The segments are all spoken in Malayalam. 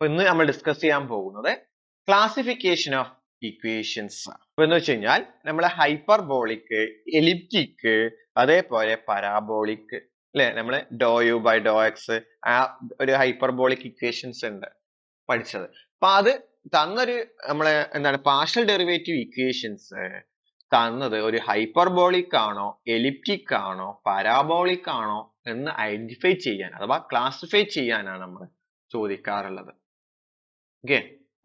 അപ്പൊ ഇന്ന് നമ്മൾ ഡിസ്കസ് ചെയ്യാൻ പോകുന്നത് ക്ലാസിഫിക്കേഷൻ ഓഫ് ഇക്വേഷൻസ്. അപ്പൊ എന്ന് വെച്ച് കഴിഞ്ഞാൽ നമ്മളെ ഹൈപ്പർബോളിക്, എലിപ്റ്റിക്, അതേപോലെ പരാബോളിക് അല്ലെ, നമ്മള് ഡോ യു ബൈ ഡോ എക്സ് ആ ഒരു ഹൈപ്പർബോളിക് ഇക്വേഷൻസ് ഉണ്ട് പഠിച്ചത്. അപ്പൊ അത് തന്നൊരു നമ്മളെ എന്താണ് പാർഷ്യൽ ഡെറിവേറ്റീവ് ഇക്വേഷൻസ് തന്നത് ഒരു ഹൈപ്പർബോളിക് ആണോ, എലിപ്റ്റിക് ആണോ, പരാബോളിക് ആണോ എന്ന് ഐഡന്റിഫൈ ചെയ്യാൻ അഥവാ ക്ലാസിഫൈ ചെയ്യാനാണ് നമ്മൾ ചോദിക്കാറുള്ളത്. ഓക്കെ,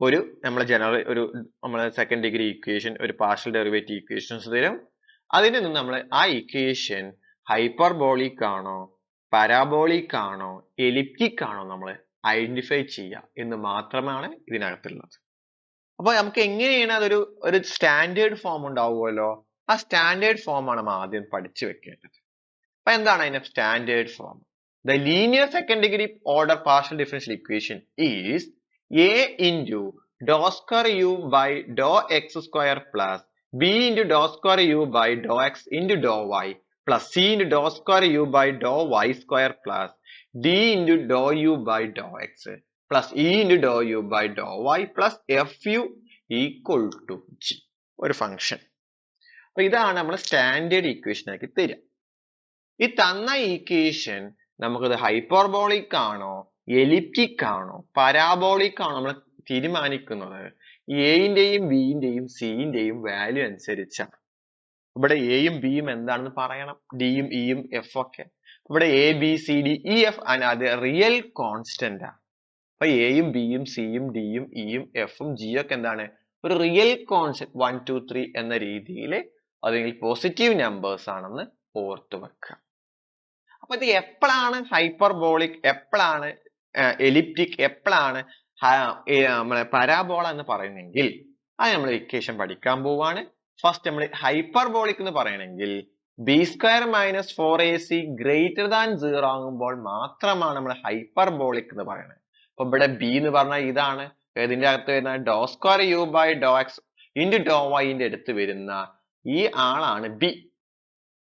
ഒരു നമ്മളെ ജനറൽ ഒരു നമ്മളെ സെക്കൻഡ് ഡിഗ്രി ഇക്വേഷൻ, ഒരു പാർഷ്യൽ ഡെറിവേറ്റീവ് ഇക്വേഷൻസ് തരും. അതിൽ നിന്ന് നമ്മൾ ആ ഇക്വേഷൻ ഹൈപ്പർബോളിക് ആണോ, പരാബോളിക് ആണോ, എലിപ്റ്റിക് ആണോ നമ്മൾ ഐഡന്റിഫൈ ചെയ്യുക എന്ന് മാത്രമാണ് ഇതിനകത്തുള്ളത്. അപ്പൊ നമുക്ക് എങ്ങനെയാണ് അതൊരു ഒരു സ്റ്റാൻഡേർഡ് ഫോം ഉണ്ടാവുമല്ലോ, ആ സ്റ്റാൻഡേർഡ് ഫോം ആണ് നമ്മൾ ആദ്യം പഠിച്ചു വെക്കേണ്ടത്. അപ്പൊ എന്താണ് അതിന്റെ standard form? The linear second degree order partial differential equation is a into dou square u by dou x square plus b into dou square u by dou x into dou y plus c into dou square u by dou y square plus d into dou u by dou x plus e into dou u by dou y plus fu equal to g. ഒരു ഫംഗ്ഷൻ. അപ്പൊ ഇതാണ് നമ്മൾ സ്റ്റാൻഡേർഡ് ഇക്വേഷൻ ആക്കി തരിക. ഈ തന്ന ഇക്വേഷൻ നമുക്കത് ഹൈപ്പർബോളിക് ആണോ, എലിപ്റ്റിക് ആണോ, പരാബോളിക് ആണോ നമ്മൾ തീരുമാനിക്കുന്നത് എയുടെയും ബിന്റെയും സിന്റെയും വാല്യൂ അനുസരിച്ചാണ്. ഇവിടെ എയും ബിയും എന്താണെന്ന് പറയണം, ഡിയും ഇയും എഫ് ഒക്കെ. ഇവിടെ A B C D E F അത് റിയൽ കോൺസ്റ്റന്റ് ആണ്. അപ്പൊ എയും ബിയും സിയും ഡിയും ഇയും എഫും ജിയും ഒക്കെ എന്താണ്, ഒരു റിയൽ കോൺസ്റ്റന്റ് 1 2 3 എന്ന രീതിയിൽ അല്ലെങ്കിൽ പോസിറ്റീവ് നമ്പേഴ്സ് ആണെന്ന് ഓർത്തു വെക്കുക. അപ്പൊ ഇത് എപ്പോഴാണ് ഹൈപ്പർബോളിക്, എപ്പോഴാണ് എലിപ്റ്റിക്, എപ്പോഴാണ് നമ്മളെ പരാബോള എന്ന് പറയുന്നെങ്കിൽ അത് നമ്മൾ ഇക്വേഷൻ പഠിക്കാൻ പോവാണ്. ഫസ്റ്റ് നമ്മൾ ഹൈപ്പർബോളിക് എന്ന് പറയണമെങ്കിൽ B square minus 4ac greater than 0 ആകുമ്പോൾ മാത്രമാണ് നമ്മൾ ഹൈപ്പർബോളിക് എന്ന് പറയുന്നത്. അപ്പൊ ഇവിടെ ബി എന്ന് പറഞ്ഞാൽ ഇതാണ്, ഇതിന്റെ അകത്ത് വരുന്ന doe square U by doe X into doe വൈന്റെ അടുത്ത് വരുന്ന ഈ ആളാണ് ബി.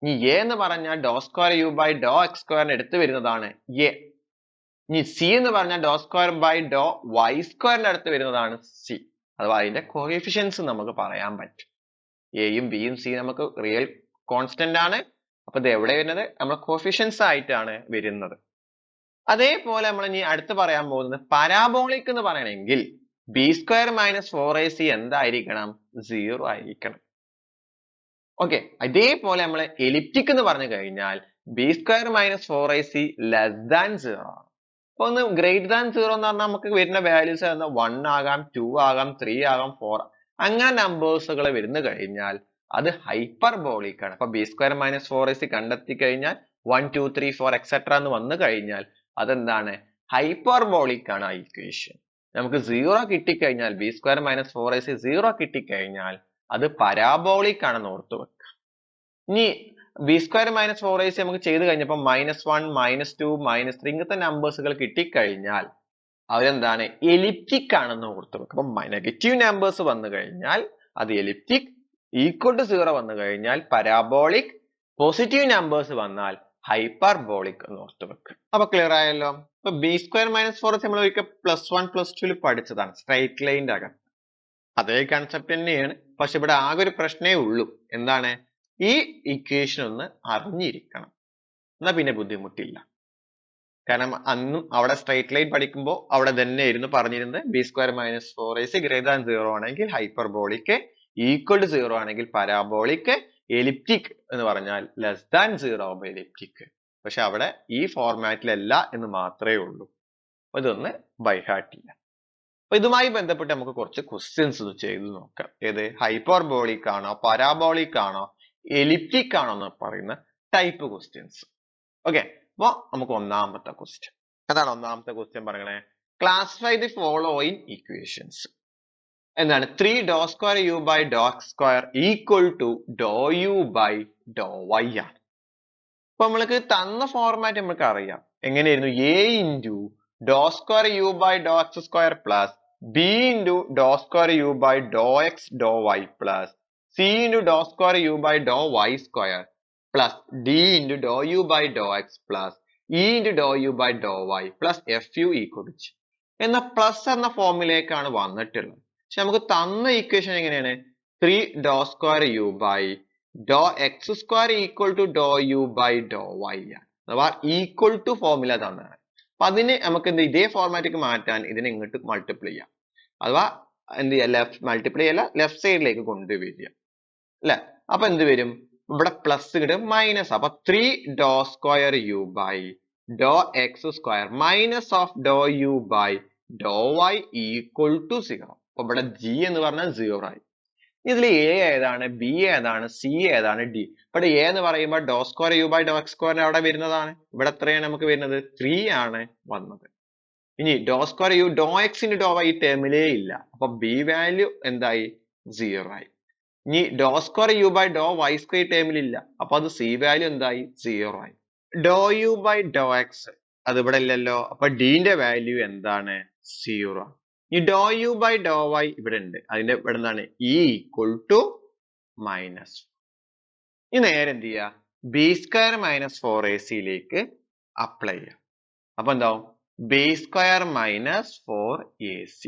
ഇനി എ എന്ന് പറഞ്ഞാൽ doe square U by doe X സ്ക്വയറിന് എടുത്ത് വരുന്നതാണ് എ. ഇനി സി എന്ന് പറഞ്ഞാൽ doe square by doe Y സ്ക്വയറിന്റെ അടുത്ത് വരുന്നതാണ് സി. അഥവാ അതിന്റെ കോഎഫിഷ്യൻസ് നമുക്ക് പറയാൻ പറ്റും. എയും ബിയും സി നമുക്ക് റിയൽ കോൺസ്റ്റന്റ് ആണ്. അപ്പൊ ഇത് എവിടെ വരുന്നത്, നമ്മൾ കോഎഫിഷ്യൻസ് ആയിട്ടാണ് വരുന്നത്. അതേപോലെ നമ്മൾ ഇനി അടുത്ത് പറയാൻ പോകുന്നത് പരാബോളിക് എന്ന് പറയണമെങ്കിൽ ബി സ്ക്വയർ മൈനസ് 4ac എന്തായിരിക്കണം, 0 ആയിരിക്കണം. ഓക്കെ, ഇതേപോലെ നമ്മൾ എലിപ്റ്റിക് എന്ന് പറഞ്ഞു കഴിഞ്ഞാൽ B square minus 4ac less than 0 ആണ്. അപ്പൊ ഒന്ന് ഗ്രേറ്റർ ദാൻ 0 എന്ന് പറഞ്ഞാൽ നമുക്ക് വരുന്ന വാല്യൂസ് 1 ആകാം, 2 ആകാം, 3 ആകാം, 4 അങ്ങനെ നമ്പേഴ്സുകൾ വരുന്നു കഴിഞ്ഞാൽ അത് ഹൈപ്പർബോളിക് ആണ്. അപ്പൊ ബി സ്ക്വയർ മൈനസ് 4ac കണ്ടെത്തി കഴിഞ്ഞാൽ 1 2 3 4 എക്സെട്ര എന്ന് വന്നു കഴിഞ്ഞാൽ അതെന്താണ്, ഹൈപ്പർബോളിക് ആണ് ആ ഇക്വേഷൻ. നമുക്ക് 0 കിട്ടിക്കഴിഞ്ഞാൽ ബി സ്ക്വയർ മൈനസ് 4ac 0 കിട്ടിക്കഴിഞ്ഞാൽ അത് പരാബോളിക് ആണെന്ന് ഓർത്തു വെക്കുക. ഇനി ബി സ്ക്വയർ മൈനസ് 4ac നമുക്ക് ചെയ്ത് കഴിഞ്ഞപ്പോൾ -1 -2 -3 ഇങ്ങനത്തെ നമ്പേഴ്സുകൾ കിട്ടിക്കഴിഞ്ഞാൽ അവരെന്താണ്, എലിപ്റ്റിക് ആണെന്ന് ഓർത്തു വെക്കുക. അപ്പൊ നെഗറ്റീവ് നമ്പേഴ്സ് വന്നു കഴിഞ്ഞാൽ അത് എലിപ്റ്റിക്, ഈക്വൽ ടു 0 വന്നു കഴിഞ്ഞാൽ പരാബോളിക്, പോസിറ്റീവ് നമ്പേഴ്സ് വന്നാൽ ഹൈപ്പർബോളിക് എന്ന് ഓർത്തു വെക്കുക. അപ്പൊ ക്ലിയർ ആയല്ലോ. അപ്പൊ ബി സ്ക്വയർ മൈനസ് 4ac നമ്മൾ ഒരിക്കൽ +1 +2 പഠിച്ചതാണ്, സ്ട്രൈറ്റ് ലൈൻ്റെ അകം. അതേ കൺസെപ്റ്റ് തന്നെയാണ്. പക്ഷെ ഇവിടെ ആകെ ഒരു പ്രശ്നമേ ഉള്ളൂ, എന്താണ്, ഈ ഇക്വേഷൻ ഒന്ന് അറിഞ്ഞിരിക്കണം, എന്നാ പിന്നെ ബുദ്ധിമുട്ടില്ല. കാരണം അന്നും അവിടെ സ്ട്രൈറ്റ് ലൈൻ പഠിക്കുമ്പോൾ അവിടെ തന്നെയായിരുന്നു പറഞ്ഞിരുന്നത് B square minus 4ac greater than 0 ആണെങ്കിൽ ഹൈപ്പർബോളിക്, ഈക്വൽ ടു 0 ആണെങ്കിൽ പരാബോളിക്, എലിപ്റ്റിക് എന്ന് പറഞ്ഞാൽ ലെസ് ദാൻ 0 ആവുമ്പോൾ എലിപ്റ്റിക്. പക്ഷെ അവിടെ ഈ ഫോർമാറ്റിലല്ല എന്ന് മാത്രമേ ഉള്ളൂ. ഇതൊന്ന് ബൈഹാർട്ട് ചെയ്യാം. അപ്പൊ ഇതുമായി ബന്ധപ്പെട്ട് നമുക്ക് കുറച്ച് ക്വസ്റ്റ്യൻസ് ചെയ്ത് നോക്കാം. ഏത്, ഹൈപ്പർബോളിക് ആണോ, പരാബോളിക് ആണോ, എലിപ്റ്റിക് ആണോ എന്ന് പറയുന്ന ടൈപ്പ് ക്വസ്റ്റ്യൻസ്. ഓക്കെ, അപ്പൊ നമുക്ക് ഒന്നാമത്തെ ക്വസ്റ്റ്യൻ എന്താണ്, ഒന്നാമത്തെ ക്വസ്റ്റ്യൻ പറയണേ, ക്ലാസിഫൈ ദി ഫോളോയിങ് ഇക്വേഷൻസ്. എന്താണ്, 3 doe square U by doe X square equal to doe U by doe Y ആണ്. അപ്പൊ നമ്മൾക്ക് തന്ന ഫോർമാറ്റ് നമുക്ക് അറിയാം. എങ്ങനെയായിരുന്നു, A into doe square U by doe X square plus B into doe square U by doe X doe Y plus C into doe square U by doe Y square plus D into doe U by doe X plus E into doe U by doe Y plus F U equal to. എന്നാൽ പ്ലസ് എന്ന ഫോമിലേക്കാണ് വന്നിട്ടുള്ളത്. പക്ഷെ നമുക്ക് തന്ന ഇക്വേഷൻ എങ്ങനെയാണ്? 3 doe square U by doe X square equal to doe U by doe Y ആണ്. അഥവാ ഈക്വൽ ടു ഫോർമുല തന്നാണ്. അപ്പൊ അതിന് നമുക്ക് എന്ത് ഇതേ ഫോർമാറ്റിക്ക് മാറ്റാൻ ഇതിനെ ഇങ്ങോട്ട് മൾട്ടിപ്ലൈ ചെയ്യാം. അഥവാ എന്ത് ചെയ്യാം? ലെഫ്റ്റ് മൾട്ടിപ്ലൈ അല്ല, ലെഫ്റ്റ് സൈഡിലേക്ക് കൊണ്ടുവരിക അല്ലെ. അപ്പൊ എന്ത് വരും? ഇവിടെ പ്ലസ് കിട്ടും മൈനസ്. അപ്പൊ 3 doe square U by doe X square minus of doe U by doe Y equal to 0. അപ്പൊ ഇവിടെ ജി എന്ന് പറഞ്ഞാൽ 0 ആയി. ഇതിൽ എ ഏതാണ്, ബി ഏതാണ്, സി ഏതാണ്, ഡി? ഇവിടെ എ എന്ന് പറയുമ്പോൾ doe square U by doe X square അവിടെ വരുന്നതാണ്. ഇവിടെ എത്രയാണ് നമുക്ക് വരുന്നത്? 3 ആണ് വന്നത്. ഇനി doe square U doe X into doe Y ഈ ടേമിലേ ഇല്ല. അപ്പൊ ബി വാല്യൂ എന്തായി? 0 ആയി. ഇനി doe square U by doe Y square ടേമിൽ ഇല്ല. അപ്പൊ അത് സി വാല്യൂ എന്തായി? 0 ആയി. Doe U by doe X അത് ഇവിടെ ഇല്ലല്ലോ. അപ്പൊ ഡിന്റെ വാല്യൂ എന്താണ്? 0. ഈ doe U by doe Y ഇവിടെ ഉണ്ട്. അതിന്റെ ഇവിടെ എന്താണ്? E equal to minus. ഈ നേരെ എന്ത് ചെയ്യാ? B square minus 4ac apply ചെയ്യാം. അപ്പൊ എന്താവും? B square minus 4ac.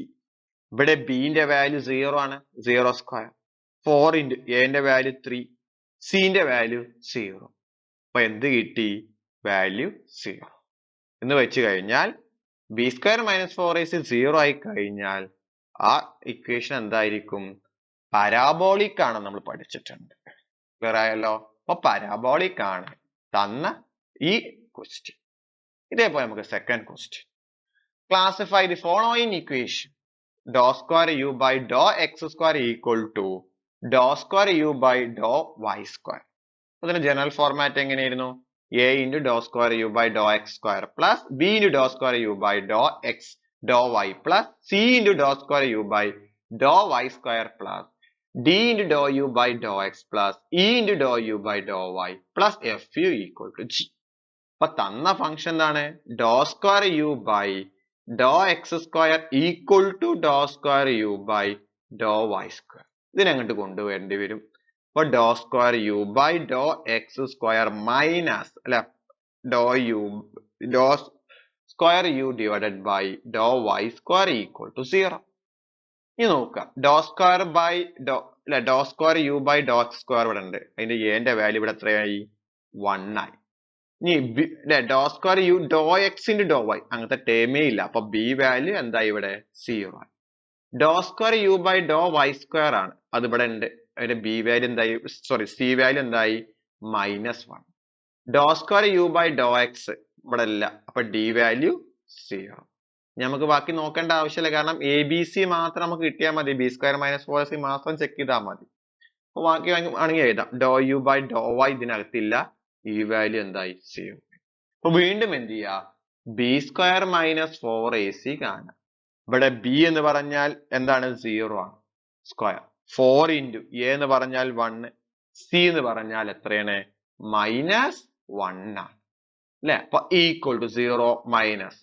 ഇവിടെ ബിന്റെ വാല്യൂ 0 ആണ്, 0 സ്ക്വയർ. 4 ഇൻറ്റു എന്റെ വാല്യൂ 3, സിന്റെ വാല്യൂ 0. അപ്പൊ എന്ത് കിട്ടി? വാല്യൂ 0 എന്ന് വെച്ച് കഴിഞ്ഞാൽ ബി സ്ക്വയർ മൈനസ് 4ac 0 ആയി കഴിഞ്ഞാൽ ആ ഇക്വേഷൻ എന്തായിരിക്കും? പരാബോളിക് ആണ് നമ്മൾ പഠിച്ചിട്ടുണ്ട്. ക്ലിയർ ആയല്ലോ? അപ്പൊ പരാബോളിക് ആണ് തന്ന ഈ ക്വസ്റ്റ്യൻ. ഇതേപോലെ നമുക്ക് second question. Classify the following equation doe square U by doe X square equal to doe square U by doe Y square. അതിന്റെ ജനറൽ ഫോർമാറ്റ് എങ്ങനെയായിരുന്നു? a into dou square u by dou x square plus b into dou square u by dou x dou y plus c into dou square u by dou y square plus d into dou u by dou x plus e into dou u by dou y plus fu equal to g. അപ്പൊ തന്ന ഫംഗ്ഷൻ എന്താണ്? Doe square U by doe X square equal to doe square U by doe Y square. ഇതിനങ്ങോട്ട് കൊണ്ടുവരേണ്ടി വരും. അപ്പൊ doe square U by doe X square minus അല്ലെ doe square U divided by doe Y square equal to 0. ഇനി നോക്കുക. Doe square by doe square U by doe X square ഇവിടെ ഉണ്ട്. അതിന്റെ എന്റെ വാല്യൂ ഇവിടെ എത്രയായി? 1 ആയി. ഇനി doe square U doe X into doe Y അങ്ങനത്തെ ടേമേ ഇല്ല. അപ്പൊ ബി വാല്യൂ എന്താ? ഇവിടെ 0 ആയി. Doe square U by doe Y square ആണ്, അത് ഇവിടെ ഉണ്ട്. അതിന്റെ ബി വാല്യൂ എന്തായി? സി വാല്യൂ എന്തായി? -1. Doe square U by doe X ഇവിടെ ഇല്ല. അപ്പൊ ഡി വാല്യൂ 0. നമുക്ക് ബാക്കി നോക്കേണ്ട ആവശ്യമില്ല, കാരണം എ ബി സി മാത്രം നമുക്ക് കിട്ടിയാൽ മതി. ബി സ്ക്വയർ മൈനസ് 4ac മാത്രം ചെക്ക് ചെയ്താൽ മതി. അപ്പൊ ബാക്കി ആണെങ്കിൽ എഴുതാം. ഡോ യു ബൈ ഡോ വൈ ഇതിനകത്തില്ല. ഈ വാല്യൂ എന്തായി? 0. അപ്പൊ വീണ്ടും എന്ത് ചെയ്യാ? ബി സ്ക്വയർ മൈനസ് 4ac കാണാം. ഇവിടെ ബി എന്ന് പറഞ്ഞാൽ എന്താണ്? 0 ആണ് സ്ക്വയർ. 4 ഇൻറ്റു എ എന്ന് പറഞ്ഞാൽ 1, സി എന്ന് പറഞ്ഞാൽ എത്രയാണ്? -1 ആണ് അല്ലെ. അപ്പൊ ഈക്വൽ ടു 0 മൈനസ്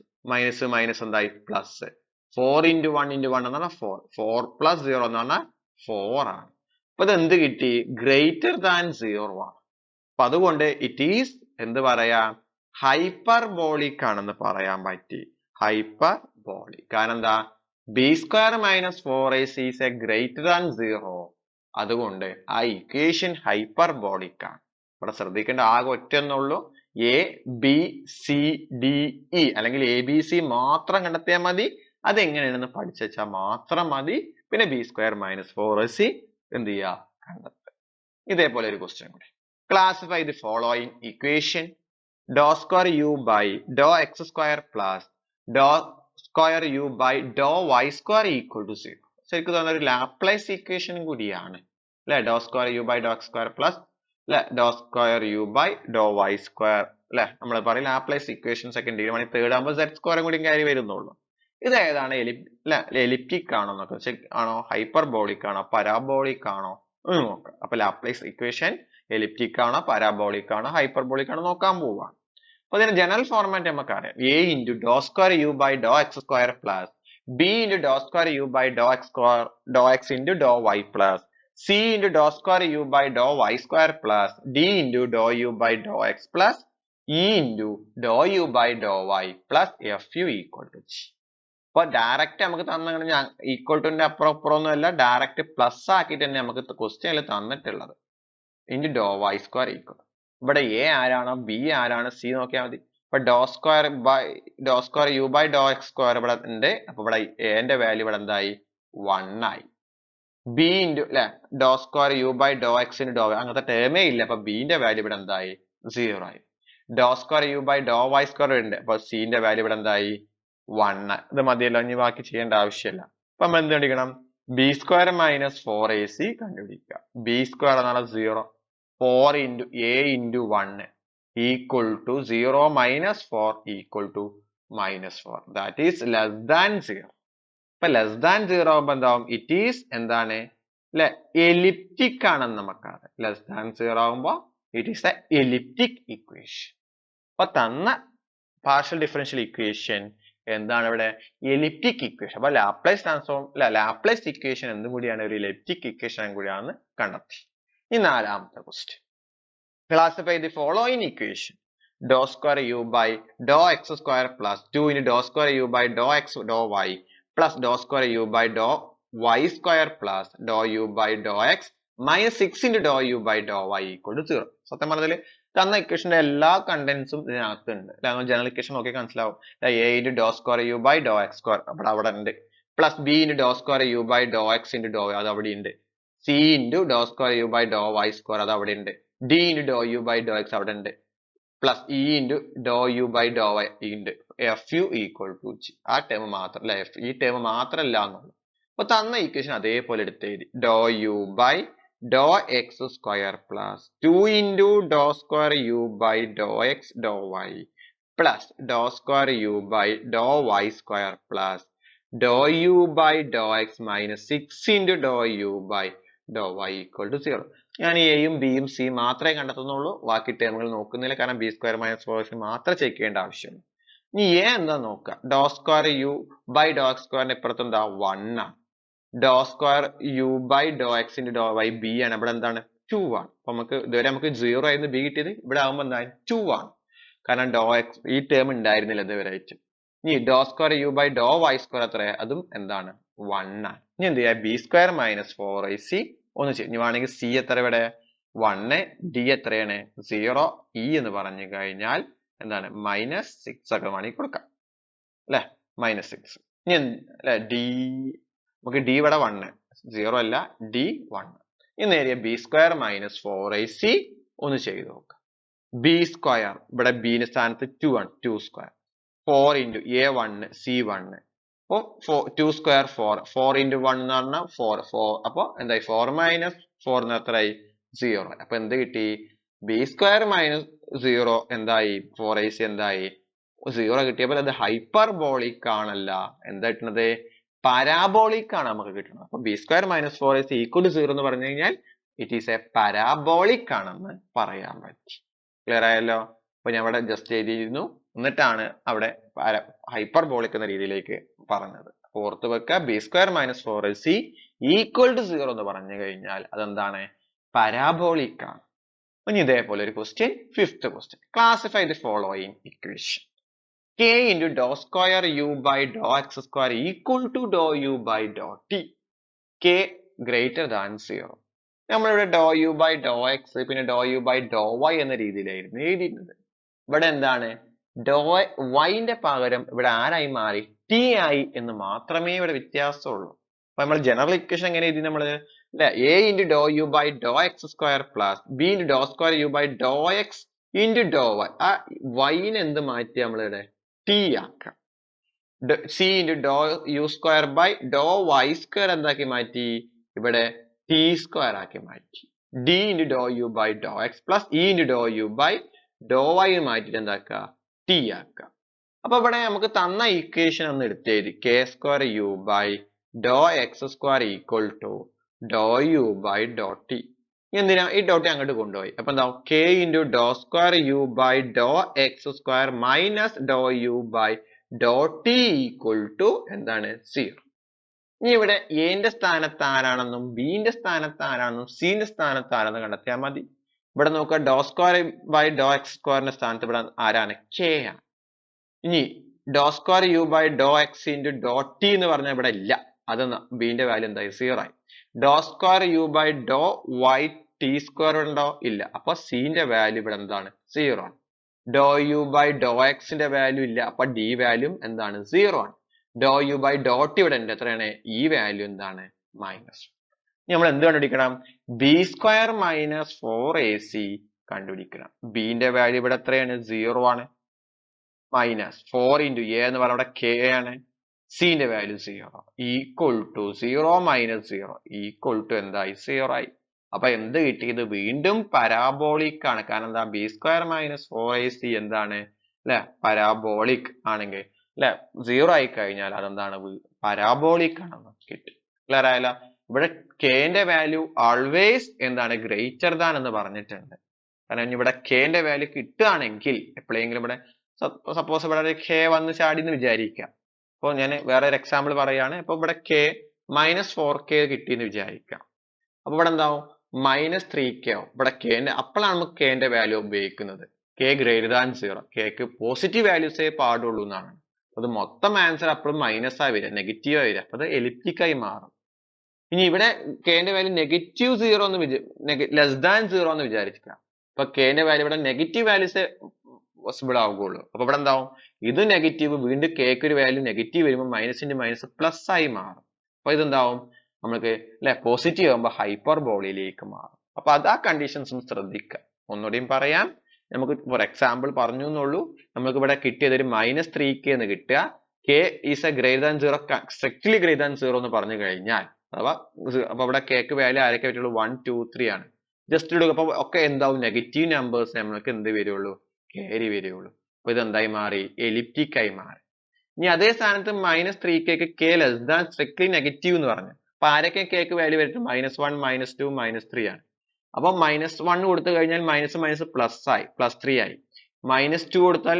മൈനസ് എന്തായി? പ്ലസ്. 4 ഇൻറ്റു 1 ഇൻറ്റു 1 എന്ന് പറഞ്ഞാൽ 4. 4 പ്ലസ് 0 എന്ന് പറഞ്ഞാൽ 4 ആണ്. അപ്പൊ ഇത് എന്ത് കിട്ടി? ഗ്രേറ്റർ ദാൻ 0 ആണ്. അപ്പൊ അതുകൊണ്ട് ഇറ്റ് ഈസ് എന്ത് പറയാം? ഹൈപ്പർബോളിക് ആണെന്ന് പറയാൻ പറ്റി. ഹൈപ്പർബോളിക്. കാരണം എന്താ? B square minus 4ac is A greater than 0. അതുകൊണ്ട് ആ ഇക്വേഷൻ ഹൈപ്പർബോളിക് ആണ്. ഇവിടെ ശ്രദ്ധിക്കേണ്ട ആകെ ഒറ്റൊന്നുള്ളൂ. A B C D E അല്ലെങ്കിൽ എ ബി സി മാത്രം കണ്ടെത്തിയാൽ മതി. അതെങ്ങനെയാണെന്ന് പഠിച്ചു വെച്ചാൽ മാത്രം മതി. പിന്നെ ബി സ്ക്വയർ മൈനസ് 4ac എന്ത് ചെയ്യുക? കണ്ടെത്തുക. ഇതേപോലെ ഒരു ക്വസ്റ്റ്യൻ കൂടി. Classify the following equation doe square U by doe X square plus doe square U by doe Y square equal to 0. ശരിക്കും തോന്നുന്ന ഒരു ലാപ്ലേസ് ഇക്വേഷൻ കൂടിയാണ് അല്ലെ. Doe square U by doe X square plus അല്ലെ doe square U by doe Y square അല്ലെ. നമ്മൾ പറയും ലാപ്ലേസ് ഇക്വേഷൻ സെക്കൻഡ് ഡിഗ്രി വേണമെങ്കിൽ തേർഡ് ആകുമ്പോൾ z സ്ക്വയറും കൂടി കാര്യം വരുന്നുള്ളൂ. ഇത് ഏതാണ്? എലിപ്റ്റിക് ആണോ നോക്കാം. ആണോ ഹൈപ്പർബോളിക് ആണോ പരാബോളിക് ആണോ എന്ന് നോക്കാം. അപ്പൊ ലാപ്ലേസ് ഇക്വേഷൻ എലിപ്റ്റിക് ആണോ പരാബോളിക് ആണോ ഹൈപ്പർബോളിക് ആണോ നോക്കാൻ പോവാണ്. അപ്പൊ ഇതിന്റെ ജനറൽ ഫോർമാറ്റ് നമുക്കറിയാം. A into doe square U by doe X square plus B into doe square U by doe X into doe Y plus C into doe square U by doe Y square plus D into doe U by doe X plus E into doe U by doe Y plus F U equal to g. അപ്പൊ ഡയറക്റ്റ് നമുക്ക് തന്ന ഈക്വൽ ടുന്റെ അപ്പുറം അപ്പുറം ഒന്നും അല്ല, ഡയറക്റ്റ് പ്ലസ് ആക്കിയിട്ട് തന്നെ നമുക്ക് ക്വസ്റ്റ്യനിൽ തന്നിട്ടുള്ളത് into doe Y square equal. ഇവിടെ എ ആരാണോ ബി ആരാണ് സി നോക്കിയാൽ മതി. ഇപ്പൊ doe square U by doe X square ഇവിടെ ഉണ്ട്. അപ്പൊ ഇവിടെ എന്റെ വാല്യൂ ഇവിടെ എന്തായി 1 ആയി. ബി ഇൻറ്റു അല്ലെ doe square U by doe X into doe Y അങ്ങനത്തെ ടേമേ ഇല്ല. അപ്പൊ ബിന്റെ വാല്യൂ ഇവിടെ എന്തായി 0 ആയി. Doe square U by doe Y square ഉണ്ട്. അപ്പൊ സിന്റെ വാല്യൂ ഇവിടെ എന്തായി 1. ഇത് മതിയല്ലോ, ഇനി ബാക്കി ചെയ്യേണ്ട ആവശ്യമില്ല. അപ്പൊ നമ്മൾ എന്ത് കണ്ടുപിടിക്കണം? ബി സ്ക്വയർ മൈനസ് 4ac കണ്ടുപിടിക്കുക. ബി സ്ക്വയർ എന്നുള്ള 0, 4 into a into 1 equal to 0 minus 4 equal to -4. That is less than 0. ഇപ്പൊ ലെസ് ദാൻ 0 ആകുമ്പോ എന്താവും? ഇറ്റ് ഈസ് എന്താണ് അല്ലെ എലിപ്റ്റിക് ആണെന്ന് നമുക്കത്. ലെസ് ദാൻ 0 ആകുമ്പോ it is a elliptic equation. അപ്പൊ തന്ന പാർഷ്യൽ ഡിഫറൻഷ്യൽ ഇക്വേഷൻ എന്താണ് ഇവിടെ? Elliptic equation. അപ്പൊ ലാപ്ലേസ് ട്രാൻസ്ഫോം ലാപ്ലേസ് ഇക്വേഷൻ എന്തും കൂടിയാണ്? ഒരു എലിപ്റ്റിക് ഇക്വേഷൻ കൂടിയാണെന്ന് കണ്ടെത്തി. ഇനി നാലാമത്തെ question. Classify the following equation. Doe square U by doe X square plus 2 into doe square U by doe X doe Y plus doe square U by doe Y square plus doe U by doe X minus 6 into doe U by doe Y equal to 0. സത്യം പറഞ്ഞാൽ തന്ന ഇക്വേഷന്റെ എല്ലാ കണ്ടന്റ്സും ഇതിനകത്തുണ്ട്. ജനറൽ ഇക്വേഷൻ നോക്കി മനസ്സിലാവും. A into doe square U by doe X square അവിടെ ഉണ്ട്. Plus B into doe square U by doe X into doe അത് അവിടെ ഉണ്ട്. C into doe square U by doe Y square അത് അവിടെ ഉണ്ട്. D into doe U by doe X അവിടെ ഉണ്ട്. Plus E into doe U by doe Y ഉണ്ട്. F U equal to G. ആ ടേം മാത്രം അല്ലെ, ഈ ടേം മാത്രമല്ല എന്നുള്ളൂ. അപ്പൊ തന്ന ഇക്വേഷൻ അതേപോലെ എടുത്ത് എഴുതി. Doe U by doe X square plus 2 into doe square U by doe X doe Y plus doe square U by doe Y square plus doe U by doe X minus 6 into doe U by doe Y equal to 0. ഞാൻ എയും ബിയും സി മാത്രമേ കണ്ടെത്തുന്നുള്ളൂ, ബാക്കി ടേമുകൾ നോക്കുന്നില്ല. കാരണം ബി സ്ക്വയർ മൈനസ് 4ac മാത്രം ചെക്ക് ചെയ്യേണ്ട ആവശ്യമുള്ളൂ. ഇനി എ എന്താ നോക്കുക? Doe square U by doe X സ്ക്വയറിന്റെ ഇപ്പുറത്ത് എന്താ 1 ആണ്. Doe square U by doe X into doe Y B ആണ്. ഇവിടെ എന്താണ് 2 ആണ്. അപ്പൊ നമുക്ക് ഇതുവരെ നമുക്ക് 0 ആയിരുന്നു ബി കിട്ടിയത്. ഇവിടെ ആകുമ്പോൾ എന്താ 2 ആണ്. കാരണം ഡോ എക്സ് ഈ ടേം ഉണ്ടായിരുന്നില്ല ഇതുവരെ ആയിട്ട്. ഇനി doe square U by doe Y square എത്ര? അതും എന്താണ് 1 ആണ്. ഇനി എന്ത് ചെയ്യാം? ബി സ്ക്വയർ മൈനസ് 4ac ഒന്ന് ചെയ്യും. ഇനി വേണമെങ്കിൽ സി എത്ര ഇവിടെ 1, ഡി എത്രയാണ് 0, ഇ എന്ന് പറഞ്ഞു കഴിഞ്ഞാൽ എന്താണ് -6 ഒക്കെ വേണമെങ്കിൽ കൊടുക്കാം അല്ലെ, -6. ഇനി അല്ലെ ഡി നമുക്ക് ഡി ഇവിടെ 1, 0 അല്ല, ഡി 1. ഇനി നേരിയ ബി സ്ക്വയർ മൈനസ് 4ac ഒന്ന് ചെയ്ത് നോക്കാം. ബി സ്ക്വയർ ഇവിടെ ബിന്റെ സ്ഥാനത്ത് 2 ആണ്, 2 സ്ക്വയർ 4 ഇൻറ്റു എ 1 സി 1. അപ്പൊ 2 സ്ക്വയർ 4 ഇൻറ്റു 1 എന്ന് പറഞ്ഞാൽ 4. അപ്പൊ എന്തായി 4 മൈനസ് 4 എന്ന് എത്രയായി 0. അപ്പൊ എന്ത് കിട്ടി? ബി സ്ക്വയർ മൈനസ് 0 എന്തായി 4ac എന്തായി 0 കിട്ടിയപ്പോൾ അത് ഹൈപ്പർബോളിക് ആണല്ല, എന്താ കിട്ടുന്നത്? പാരാബോളിക് ആണ് നമുക്ക് കിട്ടുന്നത്. അപ്പൊ b square minus 4ac equal to 0 എന്ന് പറഞ്ഞു കഴിഞ്ഞാൽ ഇറ്റ് ഈസ് എ പാരാബോളിക് ആണെന്ന് പറയാൻ പറ്റി. ക്ലിയർ ആയല്ലോ? അപ്പൊ ഞാൻ ഇവിടെ ജസ്റ്റ് എഴുതിയിരുന്നു, എന്നിട്ടാണ് അവിടെ ഹൈപ്പർബോളിക് എന്ന രീതിയിലേക്ക് പറഞ്ഞത്. ഓർത്ത് വെക്കുക, b square minus 4ac equal to 0 എന്ന് പറഞ്ഞു കഴിഞ്ഞാൽ അതെന്താണ്? പാരാബോളിക് ആണ്. ഇനി ഇതേപോലെ ഒരു question, 5th question. Classify the following equation. k into dou square u by dou x square equal to dou u by dou t. k greater than 0. നമ്മളിവിടെ dou u by dou x പിന്നെ dou u by dou y എന്ന രീതിയിലായിരുന്നു എഴുതിയിരുന്നത്. ഇവിടെ എന്താണ്? dou y ന്റെ പകരം ഇവിടെ ആരായി മാറി? t ആയി എന്ന് മാത്രമേ ഇവിടെ വ്യത്യാസമുള്ളൂ. അപ്പൊ നമ്മൾ ജനറൽ ഇക്വേഷൻ എങ്ങനെ എഴുതി? നമ്മള് a into dou u by dou x square plus b into dou square u by dou x into dou y. ആ y നെ എന്ത് മാറ്റി നമ്മളിവിടെ? t ആക്കാം. c into dou u square by dou y square എന്താക്കി മാറ്റി? ഇവിടെ t square ആക്കി മാറ്റി. d into dou u by dou x plus e into dou u by dou y മാറ്റിട്ട് എന്താക്കുക? t ആക്കുക. അപ്പൊ ഇവിടെ നമുക്ക് തന്ന ഇക്വേഷൻ ഒന്ന് എടുത്തെഴുതി. k square u by dou x square equal to dou u by dou t. എന്തിനാ ഈ ഡോട്ട് അങ്ങോട്ട് കൊണ്ടുപോയി? അപ്പൊ എന്താ? k into dou square u by dou x square minus dou u by dou t equal to എന്താണ്? 0. ഇനി ഇവിടെ എന്റെ സ്ഥാനത്ത് ആരാണെന്നും ബിന്റെ സ്ഥാനത്ത് ആരാണെന്നും സിന്റെ സ്ഥാനത്ത് ആരാണെന്ന് കണ്ടെത്തിയാൽ മതി. ഇവിടെ നോക്കുക, doe square by doe X സ്ക്വയറിന്റെ സ്ഥാനത്ത് ഇവിടെ ആരാണ്? k ആണ്. ഇനി doe square U by doe X into doe T എന്ന് പറഞ്ഞാൽ ഇവിടെ ഇല്ല. അത് ബിന്റെ വാല്യൂ എന്തായി? 0 ആയി. Doe square U by doe Y T square ഉണ്ടോ? ഇല്ല. അപ്പൊ സിന്റെ വാല്യൂ ഇവിടെ എന്താണ്? 0 ആണ്. ഡോ യു ബൈ ഡോ എക്സിന്റെ വാല്യൂ ഇല്ല. അപ്പൊ ഡി വാല്യൂ എന്താണ്? 0 ആണ്. ഡോ യു ബൈ ഡോ ടി ഇവിടെ ഉണ്ട്. എത്രയാണ്? ഈ വാല്യൂ എന്താണ്? മൈനസ്. നമ്മൾ എന്ത് കണ്ടുപിടിക്കണം? ബി സ്ക്വയർ മൈനസ് 4ac കണ്ടുപിടിക്കണം. ബിന്റെ വാല്യൂ ഇവിടെ എത്രയാണ്? 0 ആണ്. മൈനസ് 4 ഇൻറ്റു എ എന്ന് പറഞ്ഞ ഇവിടെ കെ ആണ്. സിന്റെ value 0 equal to 0 minus 0 equal to എന്തായി? 0 ആയി. അപ്പൊ എന്ത് കിട്ടിയത്? വീണ്ടും പരാബോളിക് ആണ്. കാരണം എന്താ? ബി സ്ക്വയർ മൈനസ് 4ac എന്താണ്? അല്ലെ? പരാബോളിക് ആണെങ്കിൽ അല്ലെ 0 ആയി കഴിഞ്ഞാൽ അതെന്താണ്? പരാബോളിക് ആണെന്ന് കിട്ടി. ക്ലിയർ ആയല്ലോ? ഇവിടെ കെന്റെ വാല്യൂ ആൾവേസ് എന്താണ്? ഗ്രേറ്റർ ദാൻ എന്ന് പറഞ്ഞിട്ടുണ്ട്. കാരണം ഇവിടെ കെന്റെ വാല്യൂ കിട്ടുകയാണെങ്കിൽ എപ്പോഴെങ്കിലും ഇവിടെ സപ്പോസ് ഇവിടെ കെ വന്ന് ചാടി എന്ന് വിചാരിക്കാം. അപ്പൊ ഞാൻ വേറെ ഒരു എക്സാമ്പിൾ പറയാണ്. ഇപ്പൊ ഇവിടെ കെ -4k കിട്ടിയെന്ന് വിചാരിക്കാം. അപ്പൊ ഇവിടെ എന്താവും? -3k ആവും. ഇവിടെ കെന്റെ അപ്പോഴാണ് നമുക്ക് കെന്റെ വാല്യൂ ഉപയോഗിക്കുന്നത്. K greater than 0. കെക്ക് പോസിറ്റീവ് വാല്യൂസേ പാടുള്ളൂ എന്നാണ്. അത് മൊത്തം ആൻസർ അപ്പോഴും മൈനസ് ആയി വരിക, നെഗറ്റീവ് ആയി വരിക. അപ്പൊ അത് എലിപ്റ്റിക്കായി മാറും. ഇനി ഇവിടെ കെന്റെ വാല്യൂ -0 എന്ന് ലെസ് ദാൻ 0 എന്ന് വിചാരിക്കാം. അപ്പൊ കെന്റെ വാല്യൂ ഇവിടെ നെഗറ്റീവ് വാല്യൂസേ പോസിബിൾ ആവുകയുള്ളൂ. അപ്പൊ ഇവിടെ എന്താവും? ഇത് നെഗറ്റീവ്, വീണ്ടും കേക്ക് ഒരു വാല്യൂ നെഗറ്റീവ് വരുമ്പോൾ മൈനസിന്റെ മൈനസ് പ്ലസ് ആയി മാറും. അപ്പൊ ഇതെന്താവും? നമുക്ക് അല്ലെ പോസിറ്റീവ് ആകുമ്പോൾ ഹൈപ്പർബോളയിലേക്ക് മാറും. അപ്പൊ അത് ആ കണ്ടീഷൻസും ശ്രദ്ധിക്കുക. ഒന്നുകൂടിയും പറയാം. നമുക്ക് ഫോർ എക്സാമ്പിൾ പറഞ്ഞു എന്നുള്ളൂ. നമുക്ക് ഇവിടെ കിട്ടിയത് ഒരു -3k എന്ന് കിട്ടുക. K is A greater than 0, strictly greater than 0 എന്ന് പറഞ്ഞു കഴിഞ്ഞാൽ അഥവാ അപ്പൊ ഇവിടെ കേക്ക് വാല്യൂ ആരൊക്കെ പറ്റുള്ളൂ? 1, 2, 3 ആണ്. ജസ്റ്റ് എടുക്കുക. അപ്പൊ ഒക്കെ എന്താവും? നെഗറ്റീവ് നമ്പേഴ്സ് നമ്മൾക്ക് എന്ത് വരുള്ളൂ? കയറി വരികയുള്ളൂ. അപ്പൊ ഇത് എന്തായി മാറി? എലിപ്റ്റിക് ആയി മാറി. ഇനി അതേ സ്ഥാനത്ത് -3k K less than strictly negative എന്ന് പറഞ്ഞു. അപ്പൊ ആരൊക്കെ കേക്ക് വാല്യൂ വരുന്നത്? -1, -2, -3 ആണ്. അപ്പൊ -1 കൊടുത്തു കഴിഞ്ഞാൽ മൈനസ് പ്ലസ് ആയി, +3 ആയി. -2 കൊടുത്താൽ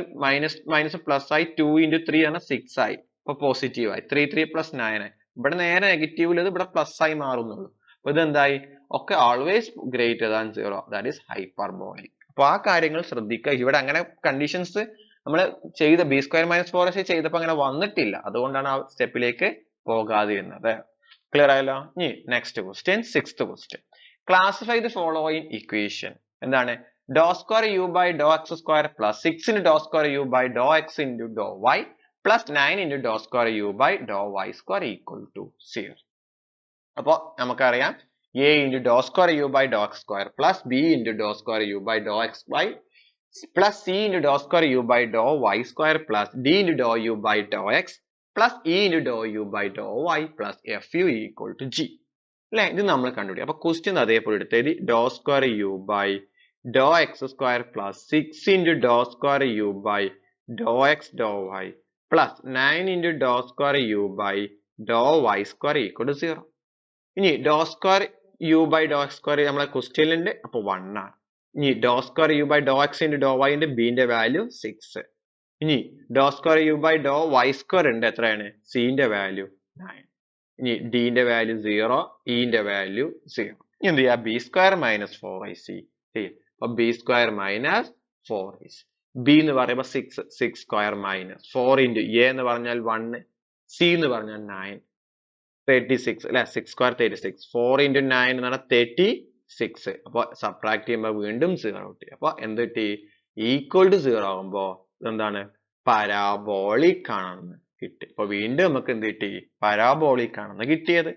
മൈനസ് പ്ലസ് ആയി, 2 × 3 ആണ് 6 ആയി. അപ്പൊ പോസിറ്റീവ് ആയി. 3 + 9 ആയി. ഇവിടെ നേരെ നെഗറ്റീവിൽ ഇവിടെ പ്ലസ് ആയി മാറുന്നുള്ളൂ. അപ്പൊ ഇത് എന്തായി? ഒക്കെ always greater than 0, that is hyperbolic. അപ്പൊ ആ കാര്യങ്ങൾ ശ്രദ്ധിക്കുക. ഇവിടെ അങ്ങനെ കണ്ടീഷൻസ് നമ്മൾ ചെയ്ത ബി സ്ക്വയർ മൈനസ് 4ac ചെയ്തപ്പോൾ അങ്ങനെ വന്നിട്ടില്ല. അതുകൊണ്ടാണ് ആ സ്റ്റെപ്പിലേക്ക് പോകാതിരുന്നത്. ക്ലിയർ ആയല്ലോ? ഇനി next question, 6th question. Classify the following equation. എന്താണ്? Doe square U by doe X square plus 6 × doe square U by doe X into doe Y plus 9 × doe square U by doe Y square equal to 0. അപ്പൊ നമുക്കറിയാം a × doe square U by doe X square plus b × doe square U by doe X Y plus c × doe square U by doe Y square plus d × doe U by doe X plus e × doe U by doe Y plus fu equal to g. അല്ലെ? ഇത് നമ്മൾ കണ്ടുപിടിക്കും. അപ്പൊ ക്വസ്റ്റ്യൻ അതേപോലെ എടുത്തത് doe square U by doe X square plus 6 × doe square U by doe X doe Y plus 9 × doe square U by doe Y square equal to 0. ഇനി doe square U by doe X square നമ്മളെ ക്വസ്റ്റ്യനിലുണ്ട്. അപ്പൊ 1 ആണ്. ഇനി doe square U by doe X into doe Y ഉണ്ട്. ബിന്റെ വാല്യൂ 6. ഇനി doe square U by doe Y square ഉണ്ട്. എത്രയാണ്? സിന്റെ വാല്യൂ 9. ഇനി ഡിന്റെ വാല്യൂ 0, ഇന്റെ വാല്യൂ 0. ഇനി എന്ത് ചെയ്യാ? ബി സ്ക്വയർ മൈനസ് 4ac ചെയ്യും. അപ്പൊ b square minus 4ac. B എന്ന് പറയുമ്പോൾ 6 സ്ക്വയർ മൈനസ് 4 ഇൻറ്റു എ എന്ന് പറഞ്ഞാൽ 1, സി എന്ന് പറഞ്ഞാൽ 9, 36 അല്ലെ? 6 സ്ക്വയർ 36, 4 × 9 എന്ന് പറഞ്ഞാൽ 36. അപ്പൊ സബ്ട്രാക്ട് ചെയ്യുമ്പോൾ വീണ്ടും 0 കിട്ടി. അപ്പൊ എന്ത് കിട്ടി? ഈക്വൽ ടു 0 ആകുമ്പോ എന്താണ്? പരാബോളിക് ആണെന്ന് കിട്ടി. അപ്പൊ വീണ്ടും നമുക്ക് എന്ത് കിട്ടി? പരാബോളിക് ആണെന്ന് കിട്ടിയത്.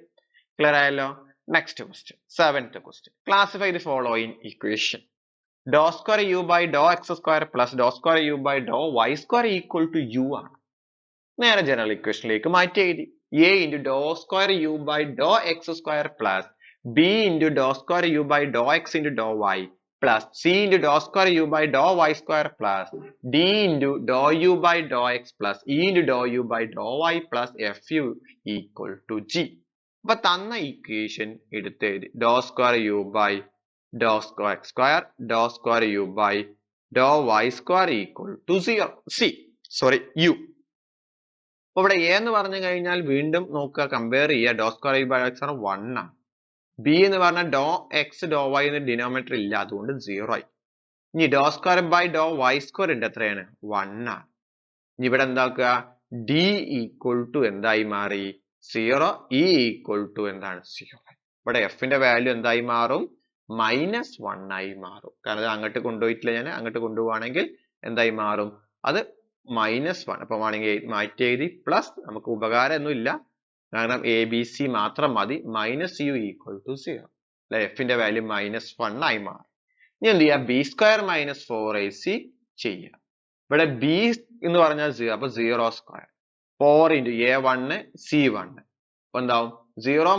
ക്ലിയർ ആയല്ലോ? Next question, 7th question. Classify the following equation. Doe square U by doe X square plus doe square U by doe Y square equal to u ആണ്. നേരെ ജനറൽ ഇക്വേഷനിലേക്ക് മാറ്റി എഴുതി. a × doe square U by doe X square plus b × doe square U by doe X into doe Y plus c × doe square U by doe Y square plus d × doe U by doe X plus e × doe U by doe Y plus fu equal to g. അപ്പൊ തന്ന ഇക്വേഷൻ എടുത്ത് എഴുതി. Doe square U by doe square X square doe square U by doe Y square equal to 0 u. അപ്പൊ ഇവിടെ എ എന്ന് പറഞ്ഞു കഴിഞ്ഞാൽ വീണ്ടും നോക്കുക, കമ്പയർ ചെയ്യുക. Doe square U by X 1 ആണ്. ബി എന്ന് പറഞ്ഞാൽ ഡോ എക്സ് ഡോ വൈ എന്ന ഡിനോമിനേറ്റർ ഇല്ല, അതുകൊണ്ട് 0 ആയി. ഇനി doe square by doe Y square ഉണ്ട്. എത്രയാണ്? 1 ആണ്. ഇവിടെ എന്താക്കുക, ഡി ഈക്വൽ ടു എന്തായി മാറി 0, ഇ ഈക്വൽ ടു എന്താണ് 0. ഇവിടെ എഫിന്റെ വാല്യൂ എന്തായി മാറും, -1 ആയി മാറും. കാരണം അത് അങ്ങോട്ട് കൊണ്ടുപോയിട്ടില്ല, ഞാൻ അങ്ങോട്ട് കൊണ്ടുപോവാണെങ്കിൽ എന്തായി മാറും, അത് -1. അപ്പൊ വേണമെങ്കിൽ മാറ്റി എഴുതി പ്ലസ്, നമുക്ക് ഉപകാരം ഒന്നും ഇല്ല കാരണം എ ബി സി മാത്രം മതി, -u ഈക്വൽ ടു 0 അല്ലെ, എഫിന്റെ വാല്യൂ -1 ആയി മാറും. ഇനി എന്ത് ചെയ്യാം, ബി സ്ക്വയർ -4ac ചെയ്യാം. ഇവിടെ ബി എന്ന് പറഞ്ഞാൽ 0, അപ്പൊ 0 സ്ക്വയർ 4 into a1 c1 അപ്പൊ എന്താവും 0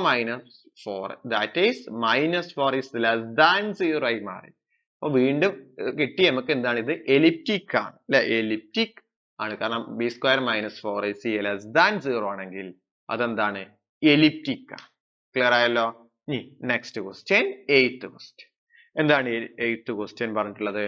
- 4 that is -4 is less than 0 ആയി മാറി. അപ്പൊ വീണ്ടും കിട്ടി നമുക്ക് എന്താണ്, ഇത് എലിപ്റ്റിക് ആണ് അല്ലെ, എലിപ്റ്റിക് ആണ്. കാരണം B square -4ac less than 0 ആണെങ്കിൽ അതെന്താണ്, എലിപ്റ്റിക് ആണ്. ക്ലിയർ ആയല്ലോ. ഇനി നെക്സ്റ്റ് ക്വസ്റ്റ്യൻ, 8th ക്വസ്റ്റ്യൻ. എന്താണ് 8th ക്വസ്റ്റ്യൻ പറഞ്ഞിട്ടുള്ളത്,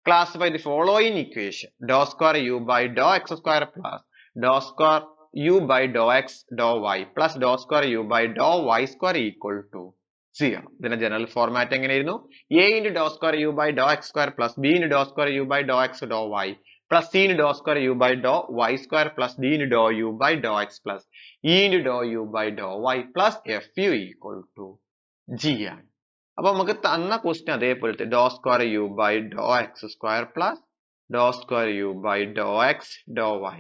classify the following equation, dou square u by dou x square plus dou square u by dou x dou y plus dou square u by dou y square equal to 0. ഇതിന്റെ ജനറൽ ഫോർമാറ്റ് എങ്ങനെയായിരുന്നു, a into dou square u by dou x square plus b into dou square u by dou x dou y plus c into dou square u by dou y square plus d into dou u by dou x plus e into dou u by dou y plus fu equal to g ആണ്. അപ്പൊ നമുക്ക് തന്ന ക്വസ്റ്റ്യൻ അതേപോലത്തെ doe square U by doe X square plus doe square U by doe X doe Y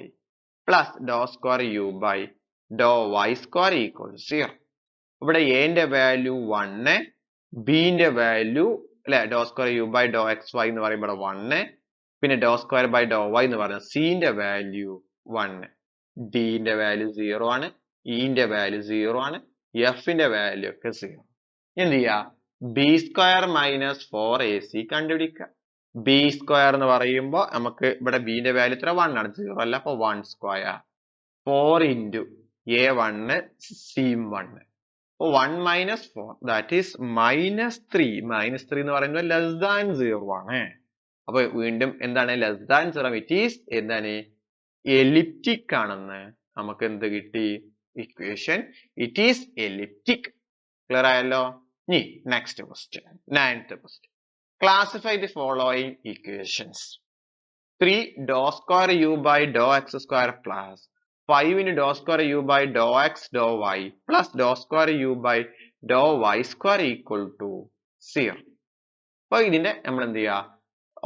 plus doe square U by doe Y square equal 0. ഇവിടെ എന്റെ വാല്യൂ 1, ബിന്റെ വാല്യൂ അല്ലെ doe square U by doe X Y എന്ന് പറയുമ്പോൾ 1, പിന്നെ doe square by doe Y എന്ന് പറയുന്നത് സിന്റെ വാല്യൂ 1, ഡിന്റെ വാല്യൂ 0 ആണ്, ഇന്റെ വാല്യൂ 0 ആണ്, എഫിന്റെ വാല്യൂ ഒക്കെ 0. എന്ത് ചെയ്യാ, ബി സ്ക്വയർ -4ac കണ്ടുപിടിക്കുക. ബി സ്ക്വയർ എന്ന് പറയുമ്പോൾ നമുക്ക് ഇവിടെ ബിന്റെ വാല്യൂ ഇത്ര 1 ആണ്, 0 അല്ല, അപ്പൊ 1 സ്ക്വയർ 4 into a1 c1 അപ്പൊ 1 - 4 ദാറ്റ് ഈസ് -3. -3 എന്ന് പറയുന്നത് ലെസ് ദാൻ 0 ആണ്. അപ്പൊ വീണ്ടും എന്താണ് ലെസ് ദാൻ 0, ഇറ്റ് ഈസ് എന്താണ് എലിപ്റ്റിക് ആണെന്ന് നമുക്ക് എന്ത് കിട്ടി, equation it is elliptic. Clear ആയല്ലോ. ഇനി next question, 9th question. Classify the following equations. 3 dou square u by dou x square plus 5 into dou square u by dou x dou y plus dou square u by dou y square equal to 0. അപ്പൊ ഇതിന്റെ നമ്മൾ എന്ത് ചെയ്യാ,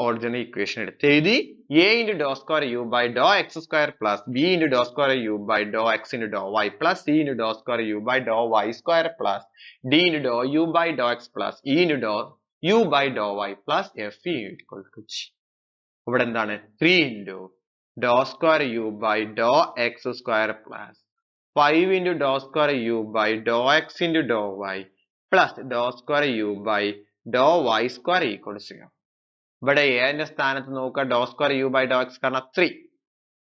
ഒറിജിനൽ ഇക്വേഷൻ എടുത്ത് എഴുതി, a into dou square u by dou x square plus b into dou square u by dou x into dou y plus c into dou square u by dou y square plus d into dou u by dou x plus e into dou u by dou y plus f equal to g. ഇവിടെ എന്താണ് 3 into dou square u by dou x square plus 5 into dou square u by dou x into dou y plus dou square u by dou y square equal to 0. ഇവിടെ എന്റെ സ്ഥാനത്ത് നോക്കുക, doe square U by doe X കാരണം 3,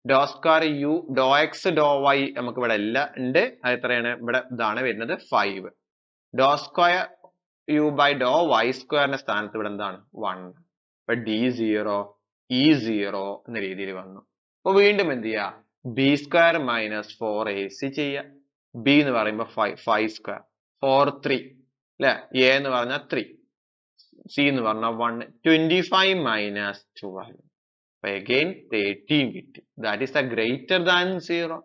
doe square U doe X doe Y നമുക്ക് ഇവിടെ എല്ലാം ഉണ്ട്, അത് എത്രയാണ്, ഇവിടെ ഇതാണ് വരുന്നത് 5. Doe square U by doe Y സ്ക്വയറിന്റെ സ്ഥാനത്ത് ഇവിടെ എന്താണ് 1. അപ്പൊ ഡി 0 ഇ 0 എന്ന രീതിയിൽ വന്നു. അപ്പൊ വീണ്ടും എന്ത് ചെയ്യാ, ബി സ്ക്വയർ -4ac ചെയ്യാം. ബി എന്ന് പറയുമ്പോ 5 സ്ക്വയർ 4 3 അല്ലെ, എ എന്ന് പറഞ്ഞാൽ 3, സി എന്ന് പറഞ്ഞാൽ 1, 25 - 12 അപ്പൊ again 13 കിട്ടി. That is greater than 0.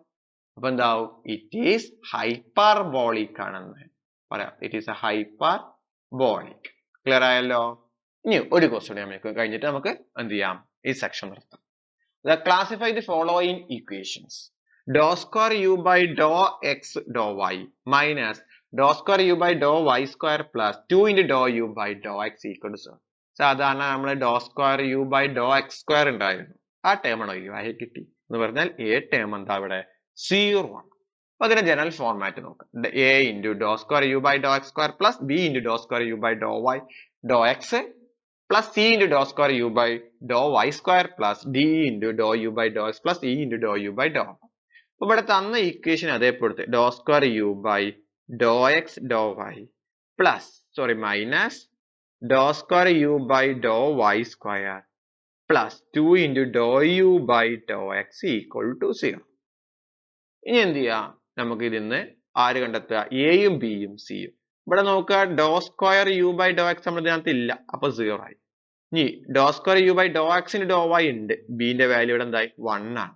അപ്പൊ എന്താവും, ഇറ്റ് ഈസ് ഹൈപ്പർബോളിക് ആണെന്ന് പറയാം, it is A hyperbolic. Clear ആയല്ലോ. ഇനി ഒരു ക്വസ്റ്റ്യൻ നമുക്ക് കഴിഞ്ഞിട്ട് നമുക്ക് എന്ത് ചെയ്യാം, ഈ സെക്ഷൻ നിർത്താം. Classify the following equations. Doe square U by doe X doe Y minus doe square U by doe Y square plus 2 into doe U by doe X equal to 0. സാധാരണ നമ്മൾ doe square U by doe X square ഉണ്ടായിരുന്നു, ആ ടേം ആണ് ഒഴിവായി കിട്ടി എന്ന് പറഞ്ഞാൽ എ ടേം എന്താ ഇവിടെ 0 ആണ്. അപ്പൊ അതിന്റെ ജനറൽ ഫോർമാറ്റ് നോക്കാം, A into doe square U by doe X square plus B into doe square U by doe Y doe X plus C into doe square U by doe Y square plus D into doe U by doe X plus E into doe U by doe. അപ്പൊ ഇവിടെ തന്ന ഇക്വേഷൻ അതേപോലത്തെ doe square U by doe X doe Y plus minus doe square U by doe Y square plus 2 into doe U by doe X equal to 0. ഇനി എന്ത് ചെയ്യാം, നമുക്ക് ഇതിന്ന് ആര് കണ്ടെത്തുക, എയും ബിയും സിയും. ഇവിടെ നോക്കുക, doe square U by doe X നമ്മുടെ ഇതിനകത്ത് ഇല്ല, അപ്പൊ 0 ആയി. ഇനി doe square U by doe എക്സിന് ഡോ വൈ ഉണ്ട്, ബിന്റെ വാല്യൂ ഇവിടെ എന്തായി 1 ആണ്.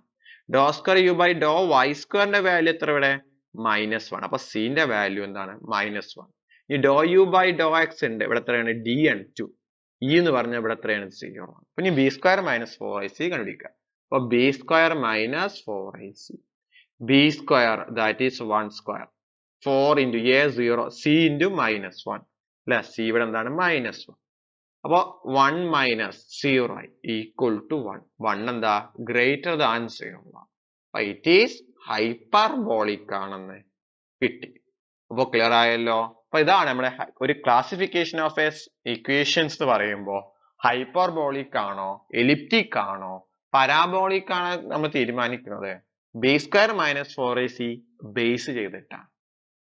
Doe square U by doe Y സ്ക്വയറിന്റെ വാല്യൂ എത്ര ഇവിടെ -1. അപ്പൊ സിന്റെ വാല്യൂ എന്താണ് -1. ഈ doe U by doe X ഉണ്ട് ഇവിടെ എത്രയാണ് dn2. ഇ എന്ന് പറഞ്ഞാൽ ഇവിടെ എത്രയാണ് 0. അപ്പൊ ഇനി ബി സ്ക്വയർ മൈനസ് 4ac കണ്ടുപിടിക്കുക. അപ്പൊ b square minus 4ac, B square that is 1 square, 4 into a 0, c into -1 അല്ലെ, c ഇവിടെ എന്താണ് -1. അപ്പൊ 1 minus 0 equal to 1. 1 എന്താ ഗ്രേറ്റർ ദാൻ 0. അപ്പൊ ഇറ്റ് ഈസ് ഹൈപ്പർബോളിക് ആണെന്ന് കിട്ടി. അപ്പൊ ക്ലിയർ ആയല്ലോ. അപ്പൊ ഇതാണ് നമ്മുടെ ഒരു ക്ലാസിഫിക്കേഷൻ ഓഫ് ഇക്വേഷൻസ് എന്ന് പറയുമ്പോൾ ഹൈപ്പർബോളിക് ആണോ എലിപ്റ്റിക് ആണോ പരാബോളിക് ആണോ നമ്മൾ തീരുമാനിക്കുന്നത് B square minus 4ac base ചെയ്തിട്ടാണ്.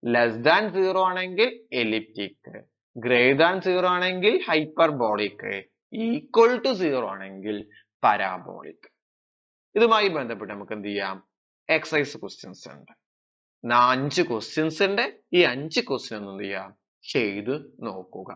ലെസ് ദാൻ 0 ആണെങ്കിൽ എലിപ്റ്റിക്, ഗ്രേറ്റർ ദാൻ 0 ആണെങ്കിൽ ഹൈപ്പർബോളിക്, ഈക്വൽ ടു 0 ആണെങ്കിൽ പരാബോളിക്. ഇതുമായി ബന്ധപ്പെട്ട് നമുക്ക് എന്ത് ചെയ്യാം, എക്സസൈസ് ക്വസ്റ്റ്യൻസ് ഉണ്ട്. 5 ക്വസ്റ്റ്യൻസ് ഉണ്ട്. ഈ 5 ക്വസ്റ്റ്യൻ എന്ത് ചെയ്യാം, ചെയ്ത് നോക്കുക.